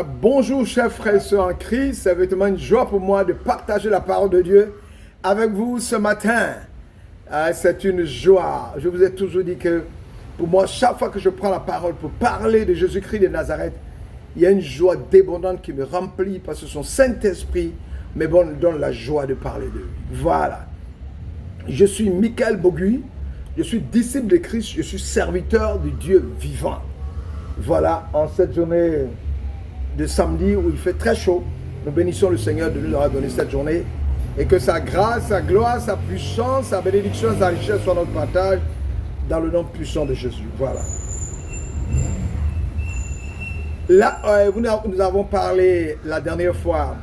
Bonjour chers frères et sœurs en Christ, c'est vraiment une joie pour moi de partager la parole de Dieu avec vous ce matin. C'est une joie. Je vous ai toujours dit que pour moi, chaque fois que je prends la parole pour parler de Jésus-Christ de Nazareth, il y a une joie débordante qui me remplit parce que son Saint-Esprit me donne la joie de parler de lui. Voilà. Je suis Michael Boguy, je suis disciple de Christ, je suis serviteur du Dieu vivant. Voilà, en cette journée de samedi où il fait très chaud, nous bénissons le Seigneur de nous avoir donné cette journée et que sa grâce, sa gloire, sa puissance, sa bénédiction, sa richesse soient notre partage dans le nom puissant de Jésus. Voilà. Là, nous avons parlé la dernière fois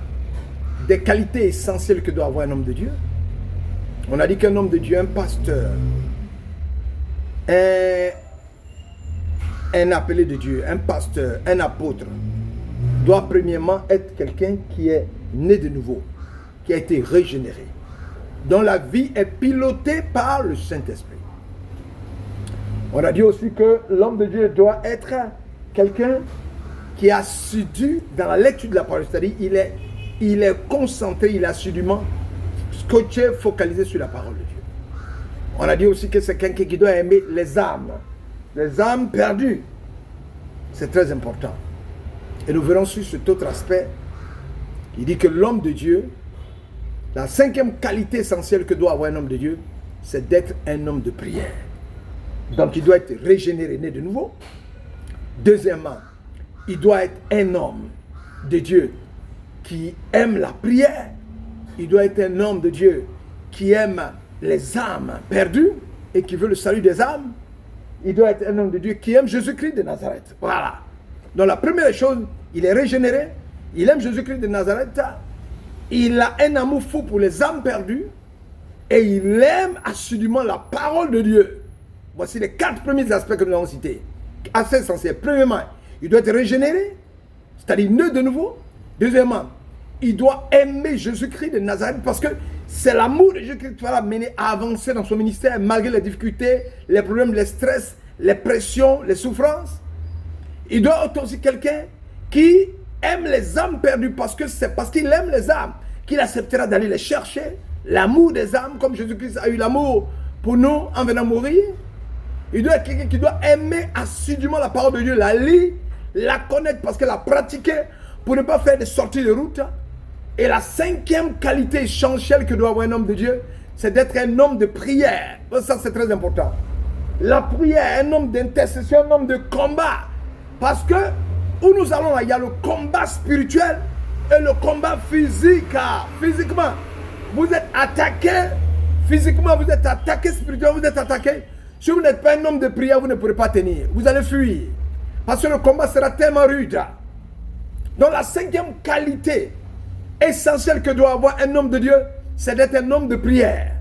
des qualités essentielles que doit avoir un homme de Dieu. On a dit qu'un homme de Dieu, un pasteur, un appelé de Dieu, un pasteur, un apôtre, doit premièrement être quelqu'un qui est né de nouveau, qui a été régénéré, dont la vie est pilotée par le Saint-Esprit. On a dit aussi que l'homme de Dieu doit être quelqu'un qui est assidu dans la lecture de la parole, c'est-à-dire il est concentré, il est assidûment scotché, focalisé sur la parole de Dieu. On a dit aussi que c'est quelqu'un qui doit aimer les âmes perdues. C'est très important. Et nous verrons sur cet autre aspect. Il dit que l'homme de Dieu, la cinquième qualité essentielle que doit avoir un homme de Dieu, c'est d'être un homme de prière. Donc il doit être régénéré, né de nouveau. Deuxièmement, il doit être un homme de Dieu qui aime la prière. Il doit être un homme de Dieu qui aime les âmes perdues et qui veut le salut des âmes. Il doit être un homme de Dieu qui aime Jésus-Christ de Nazareth. Voilà. Donc la première chose, il est régénéré, il aime Jésus-Christ de Nazareth, il a un amour fou pour les âmes perdues et il aime assidûment la parole de Dieu. Voici les 4 premiers aspects que nous avons cités. Assez essentiels. Premièrement, il doit être régénéré, c'est-à-dire né de nouveau. Deuxièmement, il doit aimer Jésus-Christ de Nazareth parce que c'est l'amour de Jésus-Christ qui va l'amener à avancer dans son ministère malgré les difficultés, les problèmes, les stress, les pressions, les souffrances. Il doit être aussi quelqu'un qui aime les âmes perdues parce que c'est parce qu'il aime les âmes qu'il acceptera d'aller les chercher. L'amour des âmes, comme Jésus-Christ a eu l'amour pour nous en venant mourir. Il doit être quelqu'un qui doit aimer assidûment la parole de Dieu, la lire, la connaître parce qu'elle a pratiqué pour ne pas faire des sorties de route. Et la cinquième qualité essentielle que doit avoir un homme de Dieu, c'est d'être un homme de prière. Ça, c'est très important. La prière, un homme d'intercession, un homme de combat. Parce que où nous allons là, il y a le combat spirituel et le combat physique. Physiquement, vous êtes attaqué. Physiquement, vous êtes attaqué. Spirituellement, vous êtes attaqué. Si vous n'êtes pas un homme de prière, vous ne pourrez pas tenir. Vous allez fuir. Parce que le combat sera tellement rude. Donc la cinquième qualité essentielle que doit avoir un homme de Dieu, c'est d'être un homme de prière.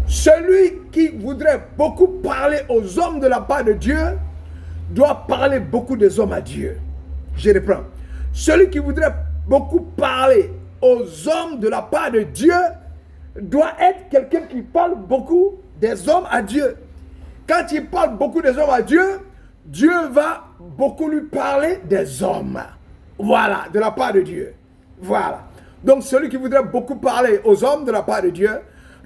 Celui qui voudrait beaucoup parler aux hommes de la part de Dieu, doit parler beaucoup des hommes à Dieu. Je reprends. Celui qui voudrait beaucoup parler aux hommes de la part de Dieu doit être quelqu'un qui parle beaucoup des hommes à Dieu. Quand il parle beaucoup des hommes à Dieu, Dieu va beaucoup lui parler des hommes. Voilà, de la part de Dieu. Voilà. Donc celui qui voudrait beaucoup parler aux hommes de la part de Dieu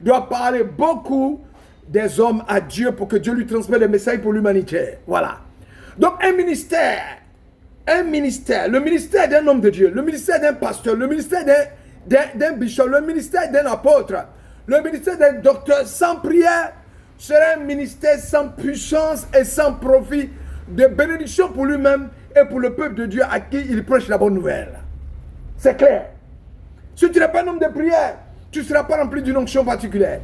doit parler beaucoup des hommes à Dieu pour que Dieu lui transmette des messages pour l'humanité. Voilà. Donc un ministère, le ministère d'un homme de Dieu, le ministère d'un pasteur, le ministère d'un bishop, le ministère d'un apôtre, le ministère d'un docteur sans prière serait un ministère sans puissance et sans profit de bénédiction pour lui-même et pour le peuple de Dieu à qui il prêche la bonne nouvelle. C'est clair. Si tu n'es pas un homme de prière, tu ne seras pas rempli d'une onction particulière.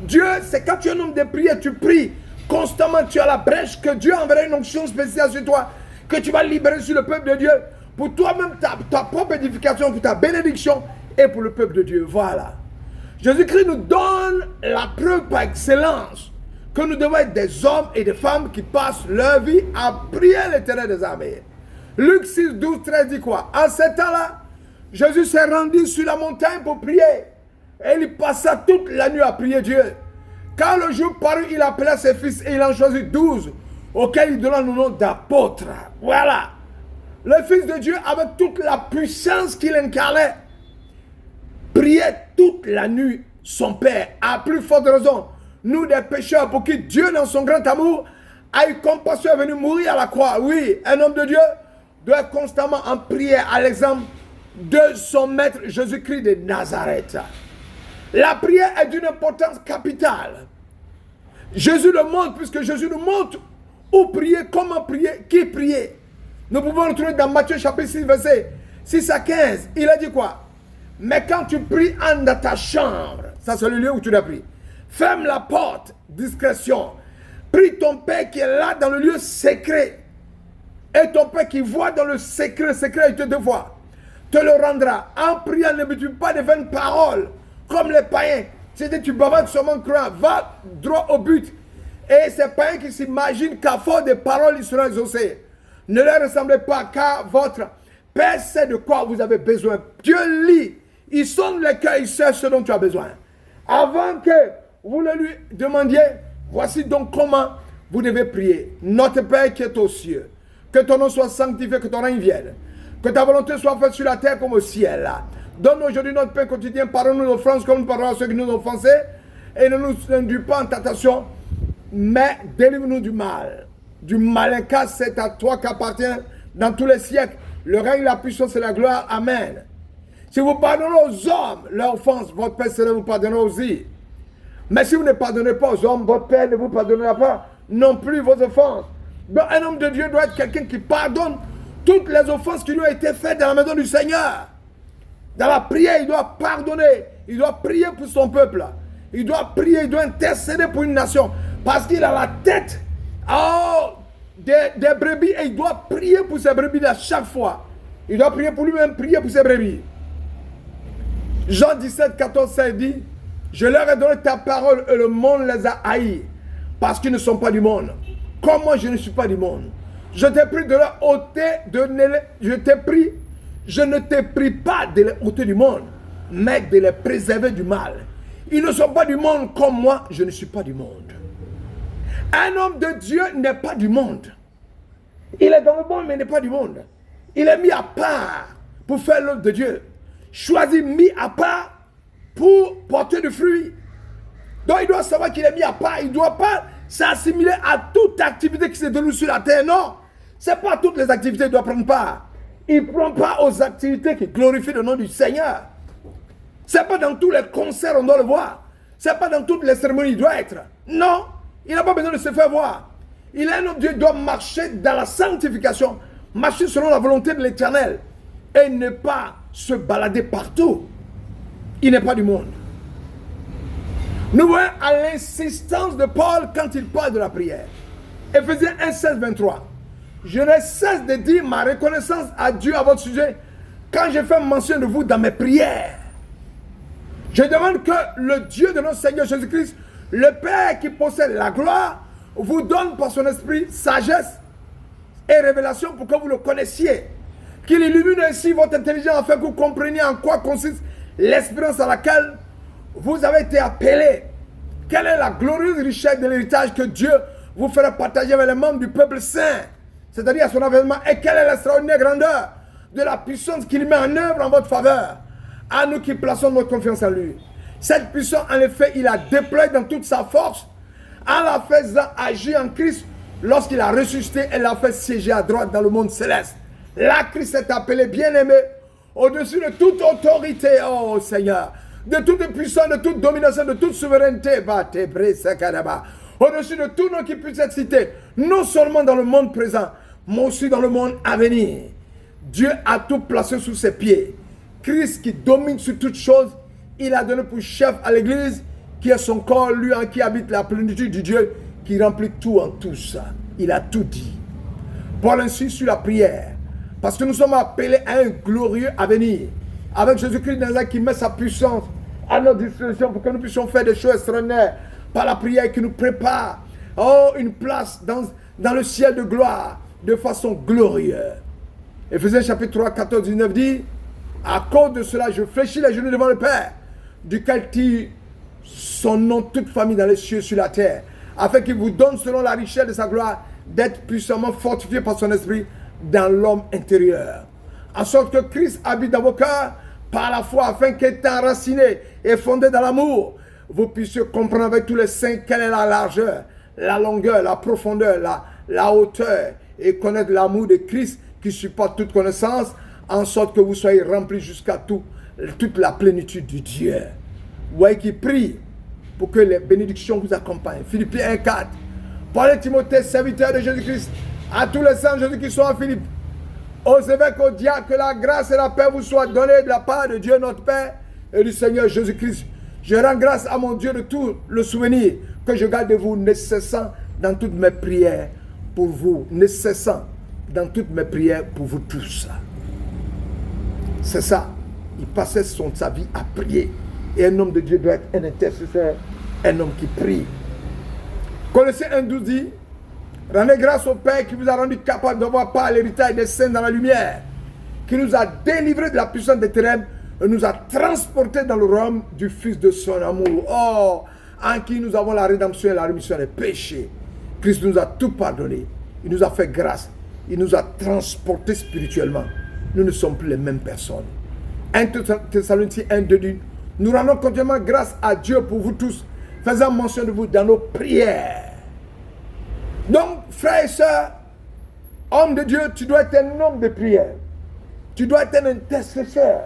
Dieu, c'est quand tu es un homme de prière, tu pries constamment, tu as la brèche, que Dieu enverra une onction spéciale sur toi, que tu vas libérer sur le peuple de Dieu, pour toi-même, ta propre édification, pour ta bénédiction, et pour le peuple de Dieu. Voilà. Jésus-Christ nous donne la preuve par excellence, que nous devons être des hommes et des femmes qui passent leur vie à prier l'Éternel des armées. Luc 6, 12, 13 dit quoi? En ce temps-là, Jésus s'est rendu sur la montagne pour prier, et il passa toute la nuit à prier Dieu. Quand le jour parut, il appela ses fils et il en choisit 12, auxquels il donna le nom d'apôtres. Voilà. Le Fils de Dieu, avec toute la puissance qu'il incarnait, priait toute la nuit son Père. À plus forte raison, nous des pécheurs, pour qui Dieu, dans son grand amour, a eu compassion, est venu mourir à la croix. Oui, un homme de Dieu doit être constamment en prière à l'exemple de son maître Jésus-Christ de Nazareth. La prière est d'une importance capitale. Jésus le montre, puisque Jésus nous montre où prier, comment prier, qui prier. Nous pouvons le trouver dans Matthieu chapitre 6, verset 6 à 15. Il a dit quoi? Mais quand tu pries en dans ta chambre, ça c'est le lieu où tu dois prier. Ferme la porte, discrétion. Prie ton Père qui est là dans le lieu secret. Et ton Père qui voit dans le secret, il te devoit, te le rendra. En priant, ne m'utilise pas de vaines paroles, comme les païens. C'est-à-dire, tu bavardes sur mon cran, va droit au but. Et ces païens qui s'imaginent qu'à force de paroles, ils seront exaucés. Ne leur ressemblez pas, car votre Père sait de quoi vous avez besoin. Dieu lit, il sonde les cœurs, il sait ce dont tu as besoin. Avant que vous le lui demandiez, voici donc comment vous devez prier. Notre Père qui est aux cieux, que ton nom soit sanctifié, que ton règne vienne, que ta volonté soit faite sur la terre comme au ciel. Donne aujourd'hui notre pain quotidien, pardonne-nous nos offenses comme nous pardonnons à ceux qui nous ont offensés, et ne nous induis pas en tentation, mais délivre-nous du mal. Du malin, car c'est à toi qu'appartient dans tous les siècles le règne, la puissance et la gloire. Amen. Si vous pardonnez aux hommes leurs offenses, votre Père Céleste vous pardonnera aussi. Mais si vous ne pardonnez pas aux hommes, votre Père ne vous pardonnera pas non plus vos offenses. Donc un homme de Dieu doit être quelqu'un qui pardonne toutes les offenses qui lui ont été faites dans la maison du Seigneur. Dans la prière, il doit pardonner. Il doit prier pour son peuple. Il doit prier, il doit intercéder pour une nation. Parce qu'il a la tête des brebis et il doit prier pour ses brebis à chaque fois. Il doit prier pour lui-même, prier pour ses brebis. Jean 17, 14, 16 dit, je leur ai donné ta parole et le monde les a haïs parce qu'ils ne sont pas du monde. Comme moi je ne suis pas du monde. Je t'ai pris de leur ôter, je ne t'ai pris pas de les ôter du monde, mais de les préserver du mal. Ils ne sont pas du monde comme moi, je ne suis pas du monde. Un homme de Dieu n'est pas du monde. Il est dans le monde, mais il n'est pas du monde. Il est mis à part pour faire l'œuvre de Dieu. Choisi, mis à part pour porter du fruit. Donc il doit savoir qu'il est mis à part. Il ne doit pas s'assimiler à toute activité qui se déroule sur la terre. Non, ce n'est pas toutes les activités qu'il doit prendre part. Il ne prend pas aux activités qui glorifient le nom du Seigneur. Ce n'est pas dans tous les concerts on doit le voir. Ce n'est pas dans toutes les cérémonies il doit être. Non, il n'a pas besoin de se faire voir. Il est un homme de Dieu, il doit marcher dans la sanctification, marcher selon la volonté de l'Éternel et ne pas se balader partout. Il n'est pas du monde. Nous voyons à l'insistance de Paul quand il parle de la prière. Éphésiens 1, 16, 23. Je ne cesse de dire ma reconnaissance à Dieu à votre sujet quand je fais mention de vous dans mes prières. Je demande que le Dieu de notre Seigneur Jésus-Christ, le Père qui possède la gloire, vous donne par son esprit sagesse et révélation pour que vous le connaissiez. Qu'il illumine ainsi votre intelligence afin que vous compreniez en quoi consiste l'espérance à laquelle vous avez été appelés. Quelle est la glorieuse richesse de l'héritage que Dieu vous fera partager avec les membres du peuple saint, c'est-à-dire à son avènement, et quelle est l'extraordinaire grandeur de la puissance qu'il met en œuvre en votre faveur, à nous qui plaçons notre confiance en lui. Cette puissance, en effet, il a déployé dans toute sa force, en la faisant agir en Christ lorsqu'il a ressuscité et l'a fait siéger à droite dans le monde céleste. Là, Christ est appelé bien-aimé au-dessus de toute autorité, oh Seigneur, de toute puissance, de toute domination, de toute souveraineté, au-dessus de tout nom qui puisse être cité, non seulement dans le monde présent, mais aussi dans le monde à venir. Dieu a tout placé sous ses pieds. Christ qui domine sur toutes choses, il a donné pour chef à l'église, qui est son corps, lui en qui habite la plénitude du Dieu, qui remplit tout en tous. Il a tout dit. Paul insiste sur la prière, parce que nous sommes appelés à un glorieux avenir, avec Jésus-Christ qui met sa puissance à notre disposition pour que nous puissions faire des choses extraordinaires par la prière qui nous prépare une place dans le ciel de gloire de façon glorieuse. Éphésiens chapitre 3, 14, 19 dit, à cause de cela, je fléchis les genoux devant le Père, duquel tire son nom toute famille dans les cieux sur la terre, afin qu'il vous donne selon la richesse de sa gloire d'être puissamment fortifié par son esprit dans l'homme intérieur. En sorte que Christ habite dans vos cœurs par la foi, afin qu'étant enraciné et fondé dans l'amour, vous puissiez comprendre avec tous les saints quelle est la largeur, la longueur, la profondeur, la hauteur, et connaître l'amour de Christ qui supporte toute connaissance, en sorte que vous soyez remplis jusqu'à toute la plénitude du Dieu. Vous voyez qu'il prie pour que les bénédictions vous accompagnent. Philippiens 1,4. Paul et Timothée, serviteurs de Jésus-Christ, à tous les saints de Jésus qui sont en Philippe, aux évêques, aux diacres, que la grâce et la paix vous soient données de la part de Dieu notre Père et du Seigneur Jésus-Christ. Je rends grâce à mon Dieu de tout le souvenir que je garde de vous, ne cessant dans toutes mes prières pour vous, ne cessant dans toutes mes prières pour vous tous. C'est ça. Il passait sa vie à prier. Et un homme de Dieu doit être un intercesseur, un homme qui prie. Colossiens 1,12 dit: rendez grâce au Père qui vous a rendu capable d'avoir part à l'héritage des saints dans la lumière, qui nous a délivrés de la puissance des ténèbres et nous a transportés dans le royaume du Fils de son amour. Oh, en qui nous avons la rédemption et la rémission des péchés. Christ nous a tout pardonné. Il nous a fait grâce. Il nous a transportés spirituellement. Nous ne sommes plus les mêmes personnes. 1 Thessaloniciens 1,2 dit: nous rendons continuellement grâce à Dieu pour vous tous, faisant mention de vous dans nos prières. Donc, frères et sœurs, homme de Dieu, tu dois être un homme de prière. Tu dois être un intercesseur.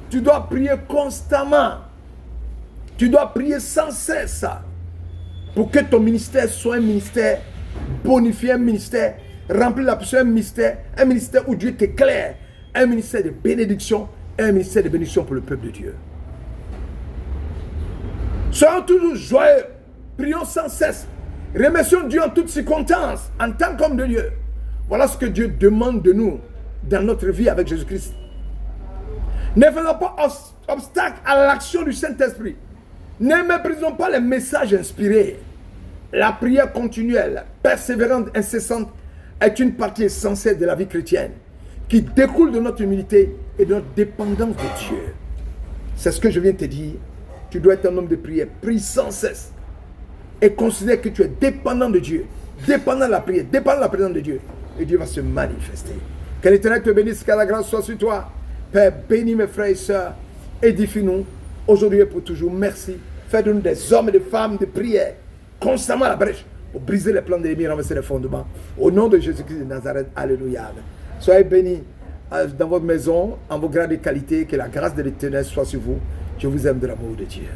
Tu dois prier constamment. Tu dois prier sans cesse pour que ton ministère soit un ministère bonifié, un ministère rempli de la puissance, un ministère où Dieu t'éclaire, un ministère de bénédiction, un ministère de bénédiction pour le peuple de Dieu. Soyons toujours joyeux, prions sans cesse, remercions Dieu en toutes circonstances, en tant qu'homme de Dieu. Voilà ce que Dieu demande de nous dans notre vie avec Jésus-Christ. Ne faisons pas obstacle à l'action du Saint-Esprit. Ne méprisons pas les messages inspirés. La prière continuelle, persévérante, incessante est une partie essentielle de la vie chrétienne qui découle de notre humilité et de notre dépendance de Dieu. C'est ce que je viens de te dire. Tu dois être un homme de prière. Prie sans cesse. Et considère que tu es dépendant de Dieu. Dépendant de la prière. Dépendant de la présence de Dieu. Et Dieu va se manifester. Que l'Éternel te bénisse. Que la grâce soit sur toi. Père, bénis mes frères et sœurs. Édifie-nous. Aujourd'hui et pour toujours. Merci. Fais-nous des hommes et des femmes de prière. Constamment à la brèche. Pour briser les plans de l'ennemi et renverser les fondements. Au nom de Jésus-Christ de Nazareth. Alléluia. Soyez bénis dans votre maison. En vos grades de qualité. Que la grâce de l'Éternel soit sur vous. Je vous aime de l'amour de Dieu.